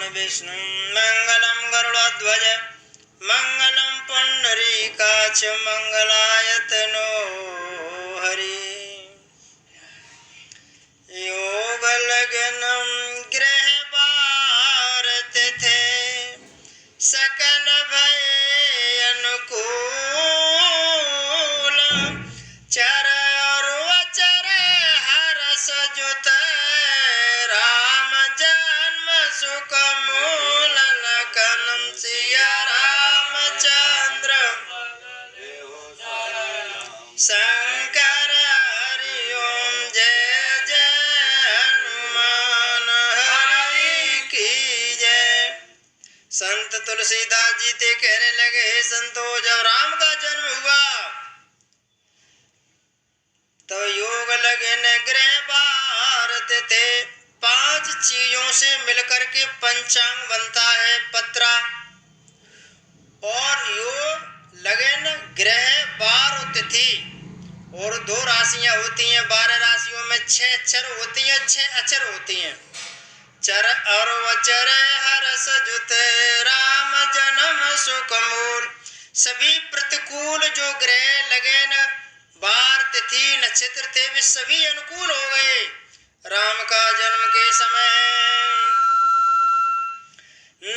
विष्णु मंगलम गरुड़ध्वज मंगलम पुंडरीकाक्ष मंगलायतनो हरि। योग लगनम ग्रह भारत थे सकल भय अनुकूल चर और वचर हरस जुत राम जन्म सुख मूल लखनम सिया रामचंद्र शंकर हरि ओम जय जय हनुमान हरि की जय। संत तुलसीदास जी ते कहने लगे, हे संतो, जब राम का जन्म हुआ तो योग लगे न ग्रह भारत थे। 5 चीजों से मिलकर के पंचांग बनता है, पत्रा। और योग लगे न ग्रह बार और तिथि, और 2 राशियां होती हैं। 12 राशियों में 6 अक्षर होती हैं, 6 अक्षर होती हैं। चर और वचर हरस जुत राम जन्म सुख मूल। सभी प्रतिकूल जो ग्रह लगे न बार तिथि नक्षत्र थे, वे सभी अनुकूल हो गए राम का जन्म के समय।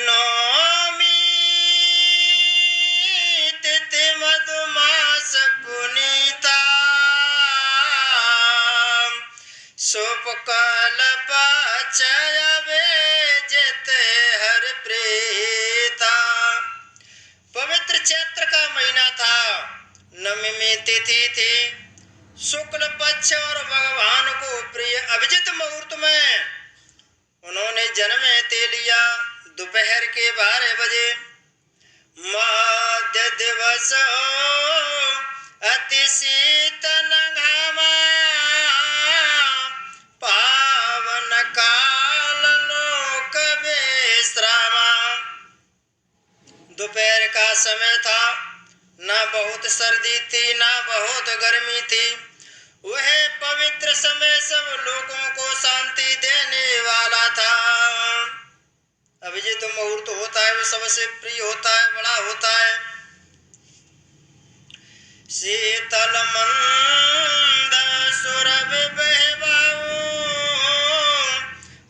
नौमी तिथि मधुमास पुनीता सुपकल पचय बेजत हर प्रीता। पवित्र चैत्र का महीना था, नवमी में तिथि थी, शुक्ल पक्ष और भगवान को प्रिय अभिजित मुहूर्त में उन्होंने जन्म ते लिया। दोपहर के 12 बजे मध्य दिवस अति शीतल घामा पावन काल लोक विश्रामा। दोपहर का समय था, ना बहुत सर्दी थी ना बहुत गर्मी थी। वह पवित्र समय सब लोगों को शांति देने वाला था। अभिजित मुहूर्त होता है, वो सबसे प्रिय होता है, बड़ा होता है। शीतल मंद सुरभ बहबाऊ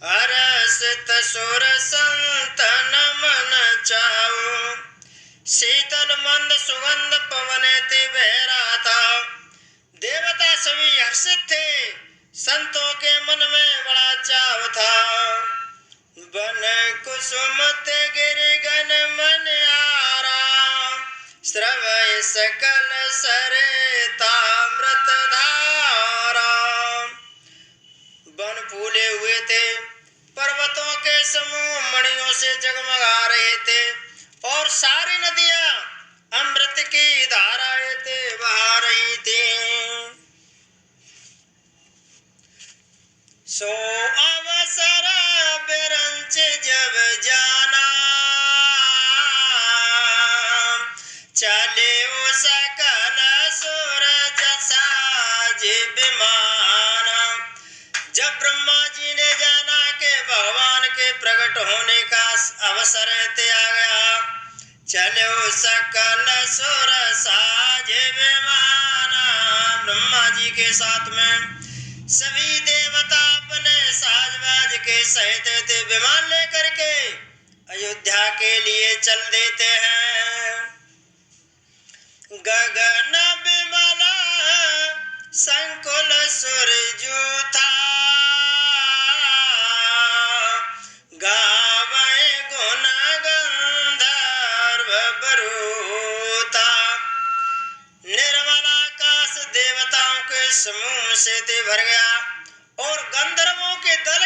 हर्षित सुर संतन मन चाऊ। शीतल मंद सुगंध पवन ते बह रहा था। देवता सभी हर्षित थे, संतों के मन में बड़ा चाव था। बन कुसुम ते गिरिगन मन आराम श्रवय सकल सरितामृत धारा। वन फूले हुए थे, पर्वतों के समूह मणियों से जगमगा रहे थे, और सारी नदियां अमृत की धाराएं ते बहा रही थी। सो अवसर बिरंच जब जाना चले सकल सूरज साज विमान। जब ब्रह्मा जी ने जाना कि भगवान के प्रकट होने का अवसर ते आ गया, चलो सकल सुर साज विमान। ब्रह्मा जी के साथ में सभी देवता अपने साजबाज के सहित थे विमान लेकर के अयोध्या के लिए चल देते हैं। गगन विमला संकुल सुरजू था गावे गुण गंधर्व बरूता। निर्मल आकाश देवताओं के समूह से ते भर गया, और गंधर्वों के दल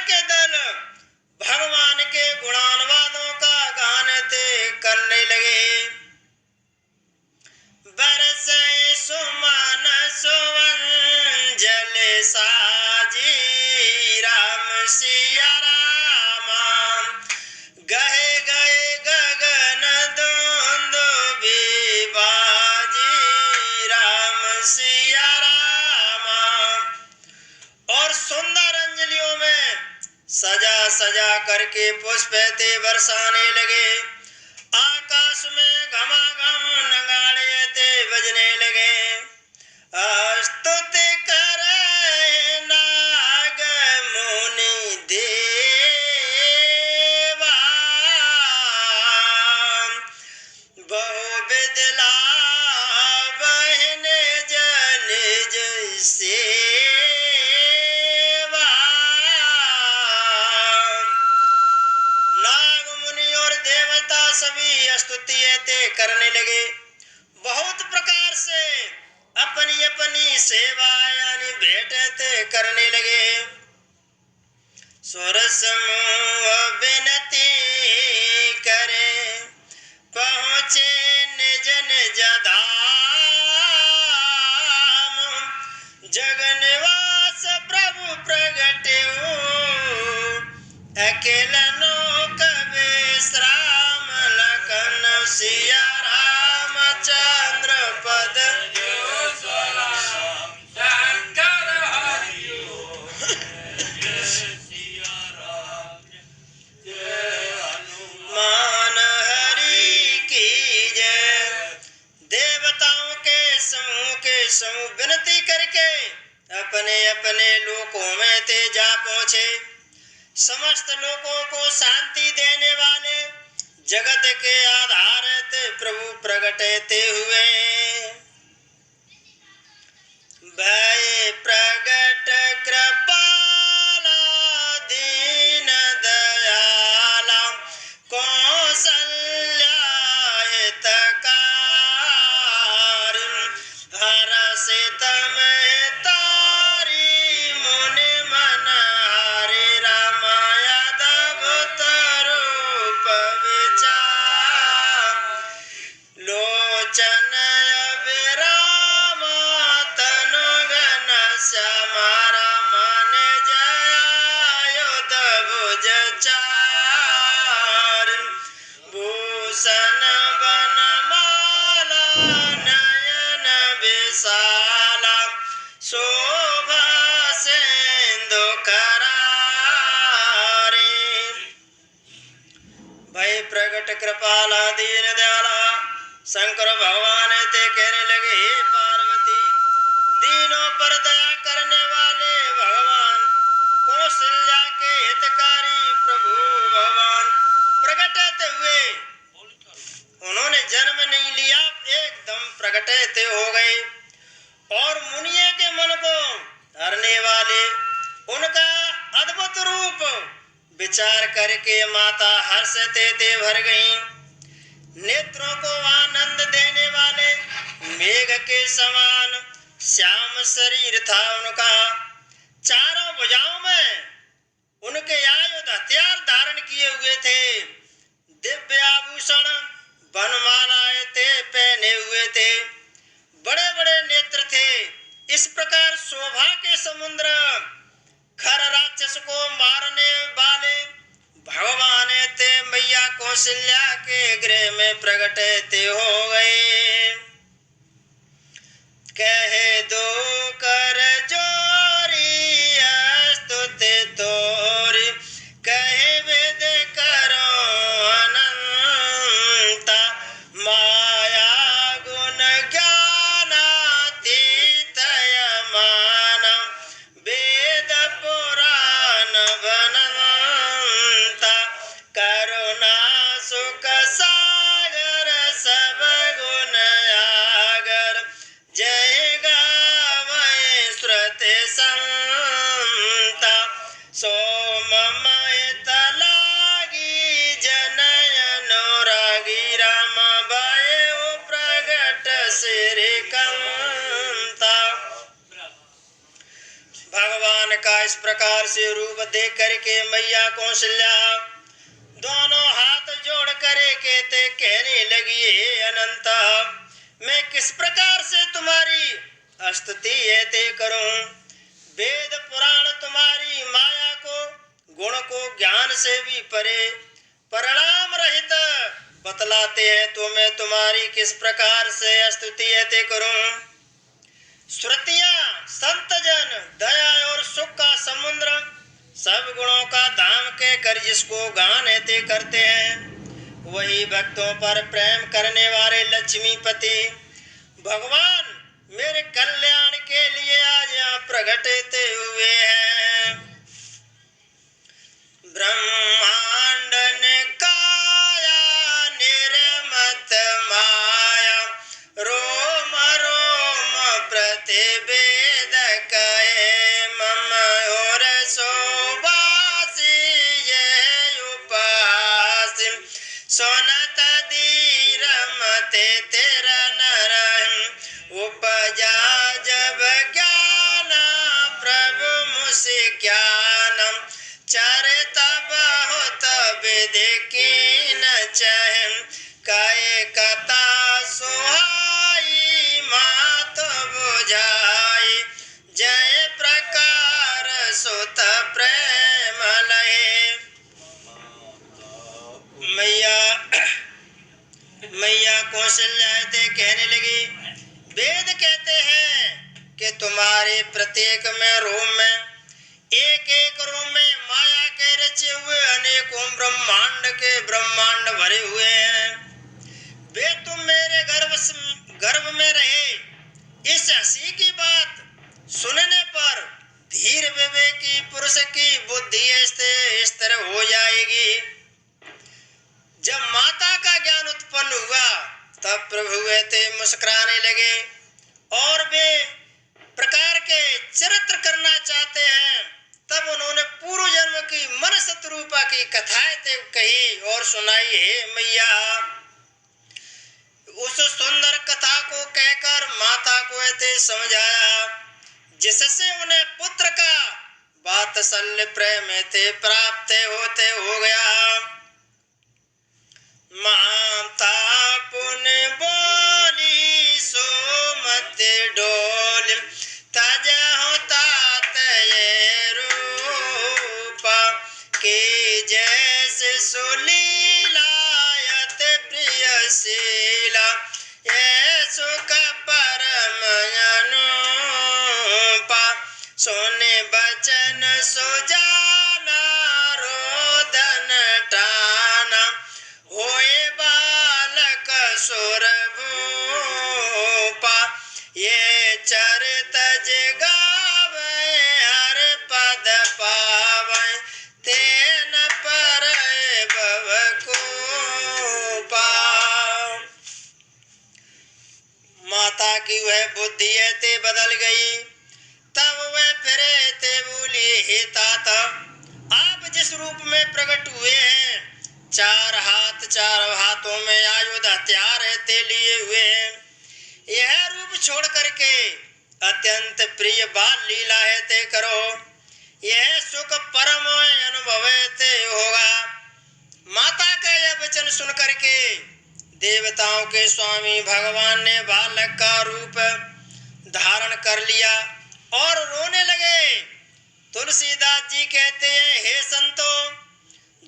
भगवान के गुणानुवादों का गान ते करने लगे। बरसे सुमन सुवंजल साज पुष्प ते बरसाने लगे। आकाश में घमाघम नगाड़े ते बजने लगे। स्तुति करे नाग मुनि देवा, बहुविध लाभ निज निज सेवा। नाग मुनि और देवता सभी स्तुति ते करने लगे। बहुत प्रकार से अपनी अपनी सेवा यानी भेंट ते करने लगे। सुर समूह विनती करे, पहुँचे निज निज धाम। जगन्निवास प्रभु प्रगट्यो, अकेलनो कबीश्राम। लखन सिया रामचंद्र पद मान हरि की जय। देवताओं के समूह विनती करके अपने अपने लोकों में ते जा पहुँचे। समस्त लोगों को शांति देने वाले जगत के आधार ते प्रभु प्रगटते हुए। भय प्रगट कृपाला दीन दयाला, कौसल्या हितकारी। हरषित में तारी मुनि मन हरि। राम यादव रूप विचार, लोचन अभिराम तनु घन श्याम। रमन जयायुध भुज चार, भूषण बनमाला नयन विशाला। शोभा सिंधु करारे, भय प्रगट कृपाला दीन दयाला। शंकर भगवान ते कहने लगे, हे पार्वती, दीनों पर दया करने वाले भगवान, कौशल्या के हितकारी प्रभु भगवान प्रगटते हुए। उन्होंने जन्म नहीं लिया, एकदम प्रगटते हो गए। और मुनियों के मन को हरने वाले उनका अद्भुत रूप विचार करके माता हर्ष ते भर गईं। नेत्रों को आनंद देने वाले मेघ के समान श्याम शरीर था उनका। चारों भुजाओं में उनके आयुध हथियार धारण किए हुए थे। दिव्य आभूषण वनमालाएं ते पहने हुए थे। बड़े बड़े नेत्र थे। इस प्रकार शोभा के समुद्र खर राक्षस को मारने वाले भगवान ते मैया कौशल्या के गृह में प्रगटते हो गए। कहे दो कर जोरी स्तुति तोरी, कहे वेद करो अनंता। माया गुण ज्ञानातीत मान, वेद पुराण बनंता। करुणा सुख सागर सब गुण आगर, जय गावै श्रुति संता। सोममय तलागी जनय अनुरागी, राम भयो प्रगट श्रीकांता। भगवान का इस प्रकार से रूप देख करके मैया कौशल्या दोनों हाथ जोड़ करे कहते कहने लगी, हे अनंत, मैं किस प्रकार से तुम्हारी स्तुति ते करूं। वेद पुराण तुम्हारी माया को, गुण को ज्ञान से भी परे परिणाम रहित बतलाते हैं, तो मैं तुम्हारी किस प्रकार से स्तुति ते करूं। श्रुतियां संत जन दया और सुख का समुद्र सब गुणों का धाम के कर जिसको गान ते करते हैं, वही भक्तों पर प्रेम करने वाले लक्ष्मीपति भगवान मेरे कल्याण के लिए आज यहाँ प्रकटते हुए हैं। ब्रह्मांड ने काया निर्मत माया, रोम रोम प्रतिवेद कहे, मम और शोभासी ये उपहास, सोनत धीर मते तेरा नर, उपजा जब ज्ञान प्रभु मुझसे ज्ञानम, चरित बहुत विधि की न चहम, कहे कथा सुहाई मात बुझाई, जय प्रकार सुत प्रेम लहे। मैया कौशल्या ते कहने लगी, वेद कहते हैं कि तुम्हारे प्रत्येक में रोम में, एक एक रोम में माया के रचे हुए अनेकों ब्रह्मांड भरे हुए हैं। वे तुम मेरे गर्भ में रहे। इस हंसी की बात सुनने पर धीर विवेकी पुरुष की बुद्धि इस तरह हो जाएगी। जब माता का ज्ञान उत्पन्न हुआ तब प्रभु वे मुस्कुराने लगे और वे प्रकार के चरित्र करना चाहते हैं। तब उन्होंने पूर्व जन्म की मन शत्रुपा की कथाएं कही और सुनाई। है मैया, उस सुंदर कथा को कहकर माता को ऐसे समझाया जिससे उन्हें पुत्र का वात्सल्य प्रेम प्राप्त होते हो गया। माता पुन बोली सो मत डोल, ताजा होता तय रूपा के जैसे सुलीलायत प्रियशीला, ये सुख परम अनुपा, सोने बचन सुजाना रोदन टाना, होए बालक सुर भूपा, ये चरित जगावे हर पद पावे, तेन पर भव कोपा। माता की वह बुद्धि ते बदल गई। तब वह फिर ते बोली, हे ताता, आप जिस रूप में प्रकट हुए हैं, चार हाथों में आयुध हथियार ते लिए हुए हैं, यह रूप छोड़ करके अत्यंत प्रिय बाल लीला है ते करो, यह सुख परम अनुभव ते होगा। माता का यह वचन सुन करके देवताओं के स्वामी भगवान ने बालक का रूप धारण कर लिया और रोने लगे। तुलसीदास जी कहते हैं, हे संतों,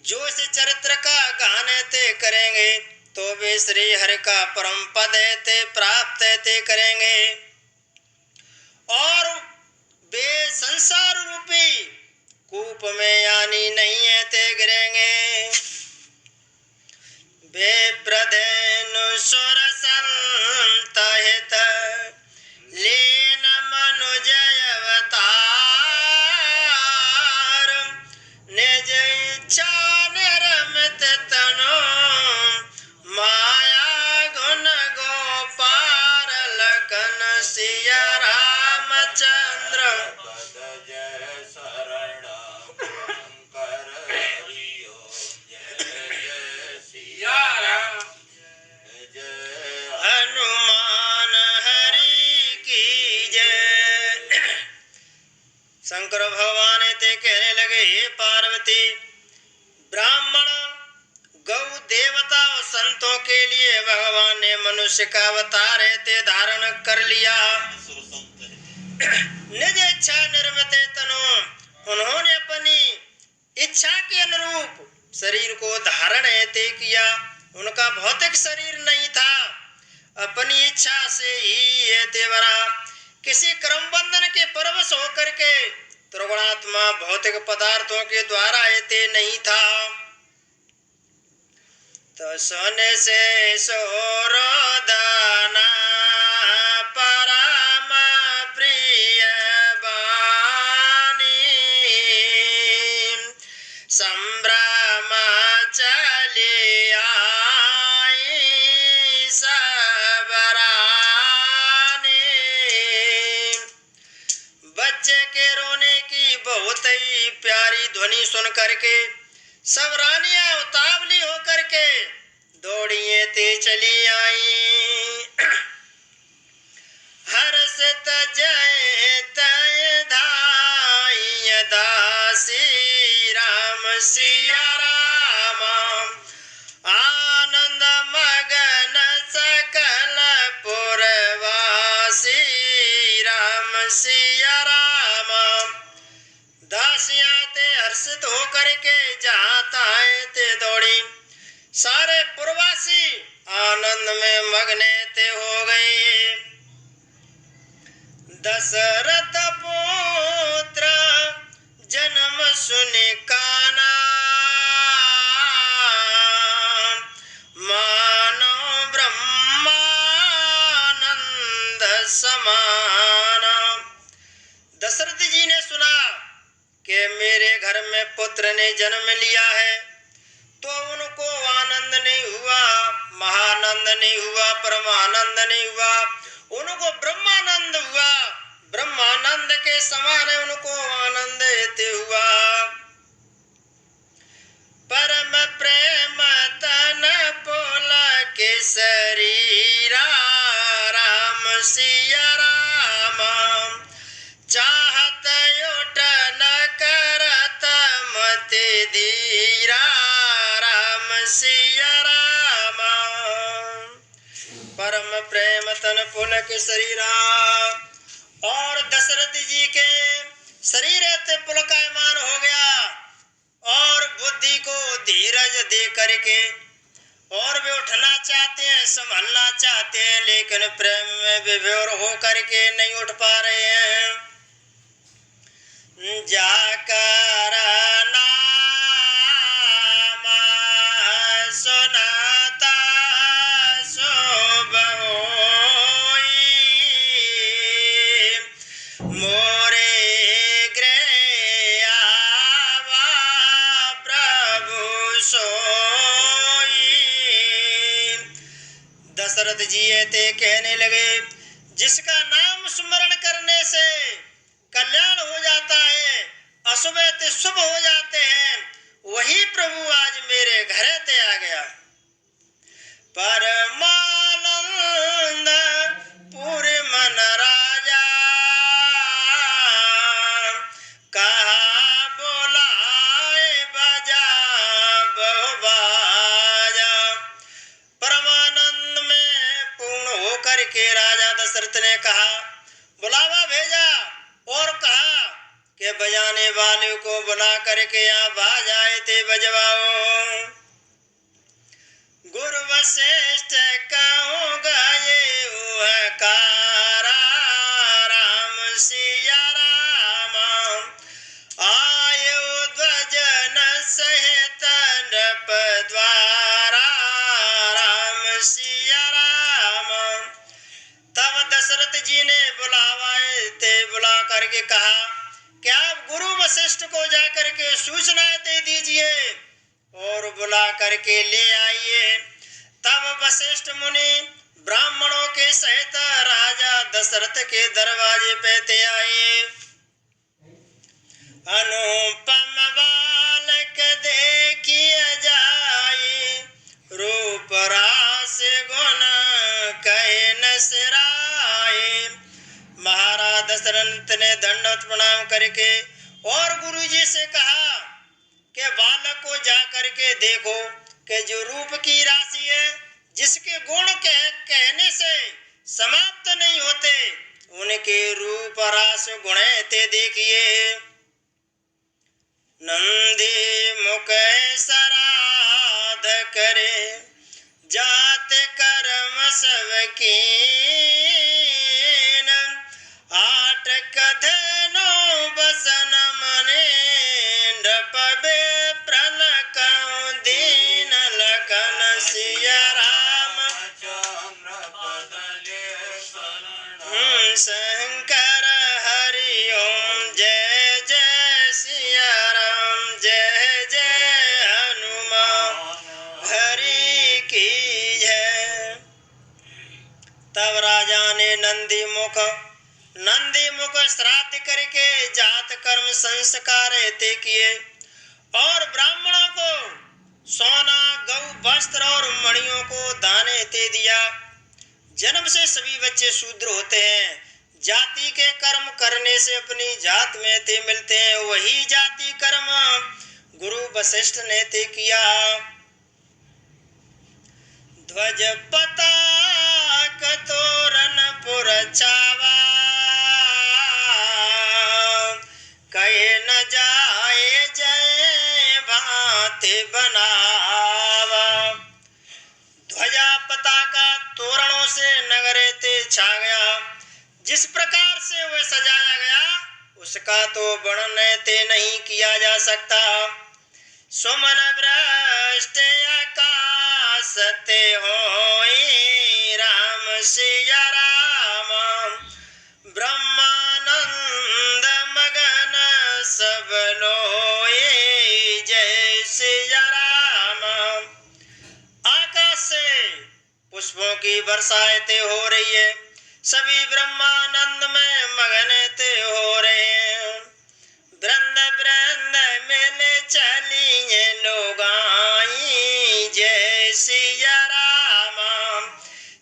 जो इस चरित्र का गान ते करेंगे तो वे श्री हरि का परम पद ते प्राप्त ते करेंगे और वे संसार रूपी कूप में यानी नहीं है ते गिरेंगे। वे प्रधेनु सुर संत हित लीन मनुज अवतार, निज इच्छा निर्मित तनु माया गुण गोपाल, लखन सिया रामचंद्र हनुमान हरि की जय। शंकर भगवान ते कहने लगे, हे पार्वती, ब्राह्मण गौ देवता और संतों के लिए भगवान ने मनुष्य का अवतार ते धारण कर लिया। निज इच्छा निर्मित तनु, उन्होंने अपनी इच्छा के अनुरूप शरीर को धारण ते किया। उनका भौतिक शरीर नहीं था, अपनी इच्छा से ही ये ते बना। किसी क्रम बंधन के परवश होकर के त्रिगुणात्मा भौतिक पदार्थों के द्वारा एते नहीं था। तो सोने से सोरोदना परम प्रिय बानी संभ्रम चली आई सबरानी। बच्चे के रोने की बहुत ही प्यारी ध्वनि सुन करके सब रानियां उतावली होकर के दौड़िए ते चली आई। हर्षित जय तय धाई दासी राम सिया राम आनंद मगन सकल पुरवासी राम सिया राम। दासियां ते हर्षित होकर के जहाँ आए ते दौड़ी, सारे पुरवासी आनंद में मगने ते हो गए। दशरथ पुत्र जन्म सुनि काना मानो ब्रह्मानंद समाना। दशरथ जी ने सुना कि मेरे घर में पुत्र ने जन्म लिया है, तो उनको आनंद नहीं हुआ, महानंद नहीं हुआ, परमानंद नहीं हुआ, उनको ब्रह्मानंद हुआ। ब्रह्मानंद के समान उनको आनंद हेतु हुआ। परम प्रेम तन पोला के शरीरा राम सिया राम चाहत उठन करत मति धीरा राम सिया राम। परम प्रेम तन पुल के शरीरा, और दशरथ जी के शरीर पुलकायमान हो गया और बुद्धि को धीरज दे करके, और वे उठना चाहते हैं, संभलना चाहते हैं, लेकिन प्रेम में विभोर हो करके नहीं उठ पा रहे हैं। जाकर नाम सुनाता शुभ होई मोरे गृह आवा प्रभु सोई। दशरथ जी ते कहने लगे, जिसका नाम स्मरण करने से कल्याण हो जाता है, अशुभ ते शुभ हो जाते हैं, वही प्रभु आज मेरे घर ते आ गया। परमानंद पूरे मन राजा कहा बोलाए बजा बहुबाजा। परमानंद में पूर्ण होकर के राजा दशरथ ने कहा, बुलावा भेजा और कहा कि बजाने वाले को बुला करके यहाँ बाजाए ते बजवाओ। गुरु वशिष्ठ कहूँगा ये उहकारा राम सिया राम आयो ध्वजन सहित नृप द्वारा राम सिया राम। तब दशरथ जी ने बुलावाए ते बुला करके कहा कि आप गुरु वशिष्ठ को जाकर के सूचना दे दीजिए और बुला करके ले आइए। तब वशिष्ठ मुनि ब्राह्मणों के सहित राजा दशरथ के दरवाजे पे ते आए। अनुपम बालक देखिए जाए रूप रास गुण कहे न सिराए। महाराज दशरथ ने दंडवत प्रणाम करके और गुरुजी से कहा कि बालक को जा करके देखो कि जो रूप की राशि है, जिसके गुण कहने से समाप्त नहीं होते, उनके रूप रास गुण ते देखिए। नंदी मुख सराध करे जात कर्म सबकी आठ कथनो बसन तब राजा ने नंदी मुख श्राद्ध करके जात कर्म संस्कार ते किए और ब्राह्मणों को सोना गौ वस्त्र और मणियों को दाने ते दिया। जन्म से सभी बच्चे शूद्र होते हैं। जाति के कर्म करने से अपनी जात में ते मिलते हैं। वही जाति कर्म गुरु वशिष्ठ ने ते किया। ध्वज पताक तोरण पुर छावा, कहे न जाए जय भांति बनावा। ध्वजा पताका तोरणों से नगरे ते छा गया। जिस प्रकार से वह सजाया गया उसका तो वर्णन ते नहीं किया जा सकता। सुमन भ्रष्ट आकाश ते होई, राम सिया राम ब्रह्मानंद मगन सब लोई, जय सिया राम। आकाश से पुष्पों की बरसातें हो रही है। सभी ब्रह्मानंद में मगन ते हो रहे हैं। वृंद वृंद मेले चलिए लोग आई, जय सिया राम।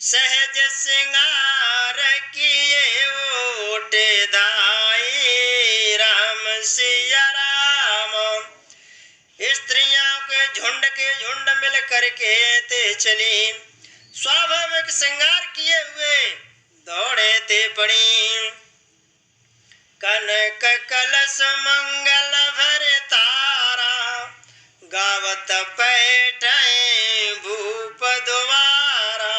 सहज सिंगार किए ओटे धाई, राम सिया राम। स्त्रियां के झुंड मिल करके ते चली। स्वाभाविक श्रृंगार किए हुए दौड़े ते पड़ी। कनक कलश मंगल भर तारा, गावत पैठे भूप द्वारा।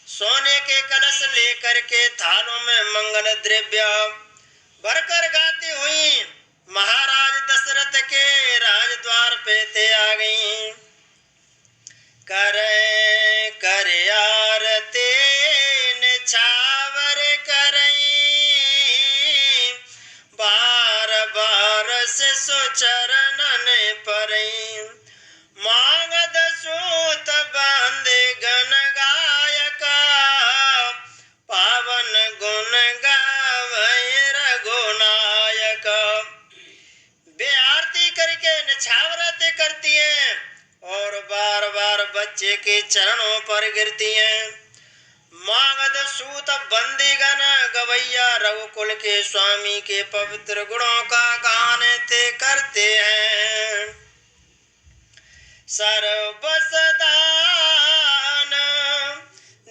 सोने के कलश लेकर के थालों में मंगल द्रव्य भरकर गाती हुई महाराज दशरथ के राजद्वार पे ते आ गई। करे आरती निछावर करई, बार बार से सुचरणन परई। मांगद सूत बंद गण गायक, पावन गुण गावै रघुनायक। वे आरती करके निछावरत करती हैं और बार बार बच्चे के चरणों पर गिरती हैं। मागध सूत बंदीगण गवैया रघुकुल के स्वामी के पवित्र गुणों का गान ते करते हैं। सर्वसदान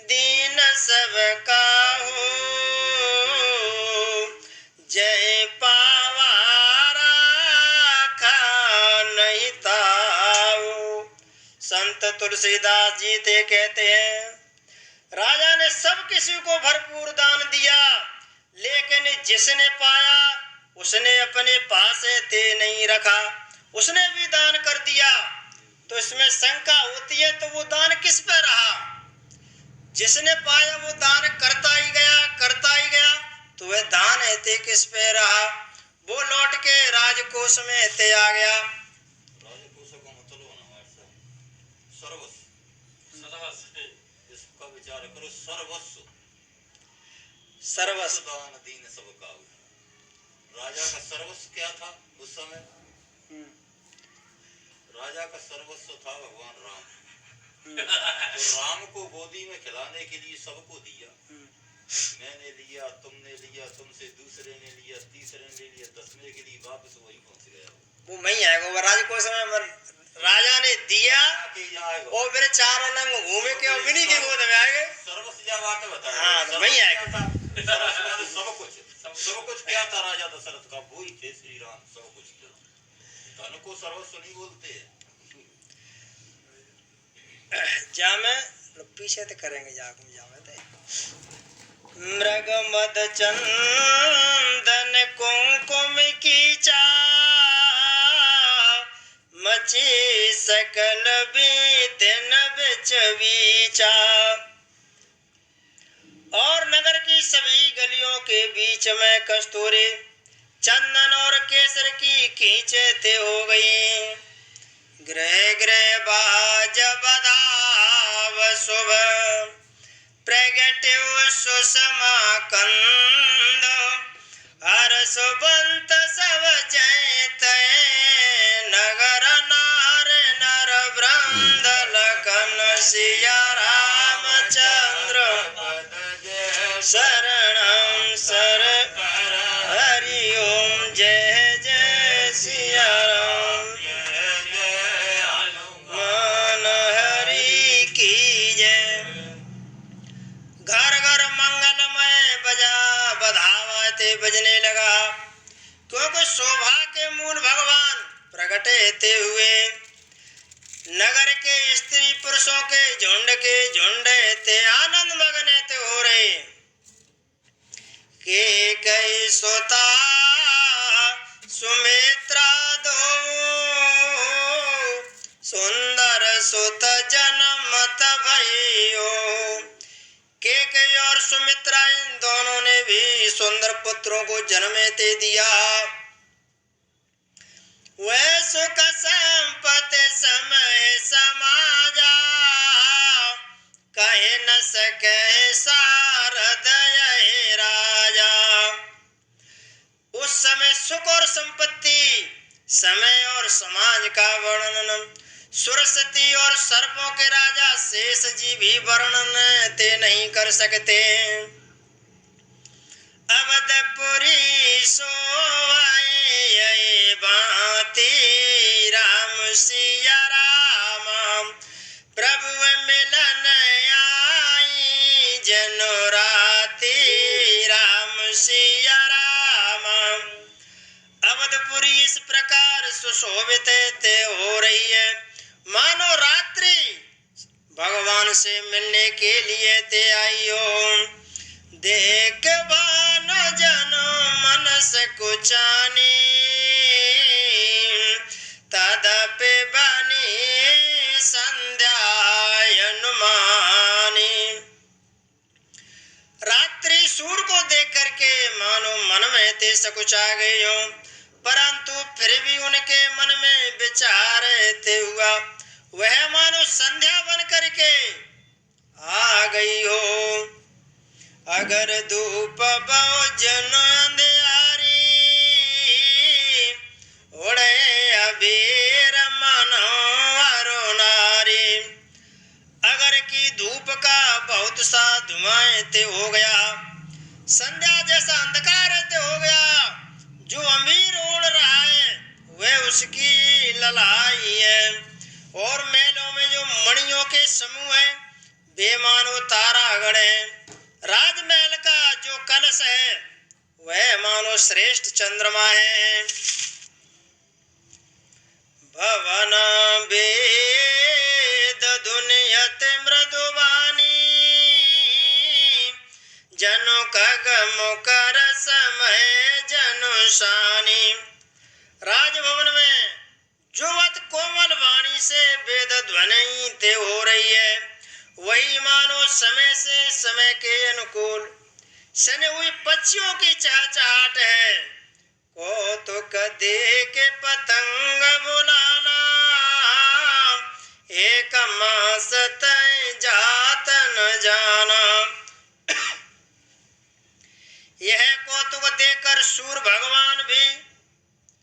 दीन सब काहू, जय पावा राखा नहीं ताऊ। संत तुलसीदास जी ते कहते हैं, राजा ने सब किसी को भरपूर दान दिया, लेकिन जिसने पाया उसने अपने पास ते नहीं रखा, उसने भी दान कर दिया। तो इसमें शंका होती है तो वो दान किस पे रहा? जिसने पाया वो दान करता ही गया, तो वह दान है ते किस पे रहा? वो लौट के राजकोष में ते आ गया। विचार करो, सर्वस्व दान दीन सब काहू। राजा का सर्वस्व क्या था उस समय? राजा का सर्वस्व था भगवान राम। तो राम को गोदी में खिलाने के लिए सबको दिया। मैंने लिया, तुमने लिया, तुमसे दूसरे ने लिया, तीसरे ने लिया, 10वें के लिए वापस वही पहुंच गया। वो वही आएगा। वो राजकोष में राजा ने दिया और फिर चारों लंग घूमे के उन्हीं की गोद में आएंगे। सर्वस्व बात बताया। हाँ, तो वही आएगा। सब कुछ क्या था राजा दशरथ का? वही थे श्री राम। सब कुछ क्या? धन को सर्वस्व नहीं बोलते। जामे पीछे तो करेंगे जामे मृग मद चंदन कुंकुम की चा, मची सकल बीतन बिच बीचा। और नगर की सभी गलियों के बीच में कस्तूरी चंदन और केसर की खींचते हो गई। गृह गृह बाज बधाव शुभ, प्रगट्यो सुषमा कंद हर्ष बंत सब जयत नगर नार नर वृंद लखन सिया रामचंद्र शरणं सर हरि ओम जय जय सिया राम मन हरि की जय। घर घर मंगलमय बजा बधावते बजने लगा, क्योंकि शोभा के मूल भगवान प्रगटे थे हुए। नगर के स्त्री पुरुषों के झुंड थे आनंद मगन थे हो रहे। के कई सोता सुमित्रा दो सुंदर सुत जनमत भयो। के कई और सुमित्रा इन दोनों ने भी सुंदर पुत्रों को जन्म दे दिया। वह सुख संपत्ति समय समाजा कहे न सके सारद यह राजा। उस समय सुख और संपत्ति समय और समाज का वर्णन सुरसती और सर्पों के राजा शेष जी भी वर्णन ते नहीं कर सकते। अवधपुरी सोवाए भांति राम सिया राम प्रभु मिलन आई जनो राति राम सिया राम। अवधपुरी इस प्रकार सुशोभित ते हो रही है, मानो रात्रि भगवान से मिलने के लिए ते आई हो। देख बानो जनो मनस कुचानी तदपि बनी संध्या अनुमानी। रात्रि सूर्य को देख करके मानो मन में ते सकुचा गई हो, परंतु फिर भी उनके मन में विचार ते हुआ वह मानो संध्या बन करके आ गई हो। अगर धूप बहुजन अंधियारी उड़े अबीर मनोहरो नारी। अगर की धूप का बहुत सा धुआं ते हो गया, संध्या जैसा अंधकार ते हो गया, जो अमीर उड़ रहा है वह उसकी ललाई है, और महलों में जो मणियों के समूह है बेमानो तारागण है। राजमहल का जो कलश है वह मानो श्रेष्ठ चंद्रमा है। भवन वेद दुनियत मृदुवानी जनु खग मुकर समय जनु शानी। राजभवन में जो अत कोमल वाणी से वेद ध्वनि ते हो रही है, वही मानो समय से समय के अनुकूल सने हुई पक्षियों की चहचहाट है। कौतुक देख पतंग बुलाना एक मास तय जात न जाना। यह कौतुक देखकर सूर्य भगवान भी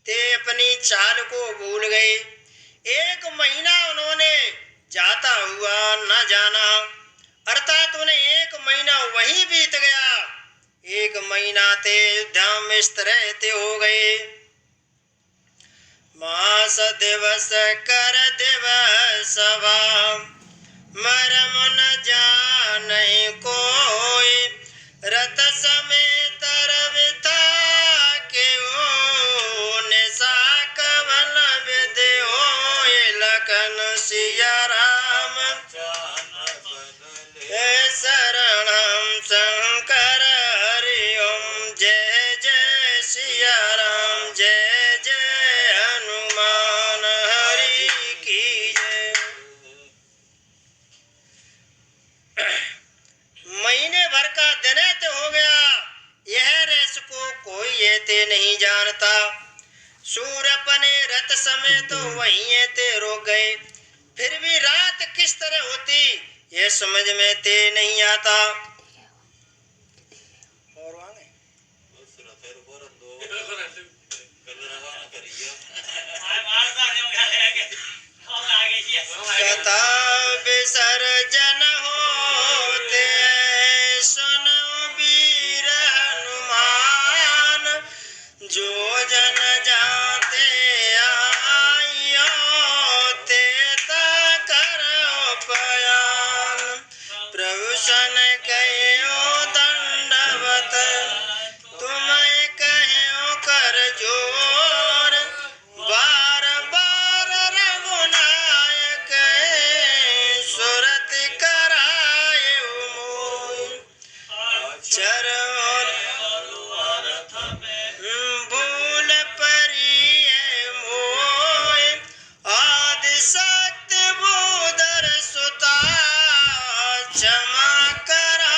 ते अपनी चाल को भूल गए। एक महीना उन्होंने जाता हुआ न जाना, अर्थात उन्हें एक महीना वहीं बीत गया। एक महीना ते धाम में इस तरह ते हो गए। मास दिवस कर दिवस मरम न जाने कोई रत समेत रविता के निशा कवन विधि होय लखन सिया राम शरणम शंकर हरि ओम जय जय सिया राम जय जय हनुमान हरि की जय। महीने भर का दिन हो गया, यह रस को कोई ये नहीं जानता। सूर्य अपने रथ समय तो वहीं ते रुक गए, फिर भी रात किस तरह होती यह समझ में ते नहीं आता। कथा विसर्जन होते सुनो वीर हनुमान जो जन जाते आइयो ते करो पयान प्रभु सन कहो दंडवत तुम्हें कहो कर जोर बार बार रघुनायक सुरत कराए मोर चरण भूल परी मोय आदि सत्य बोधर सुता क्षमा करा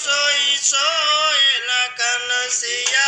सोई सोय लखन सिया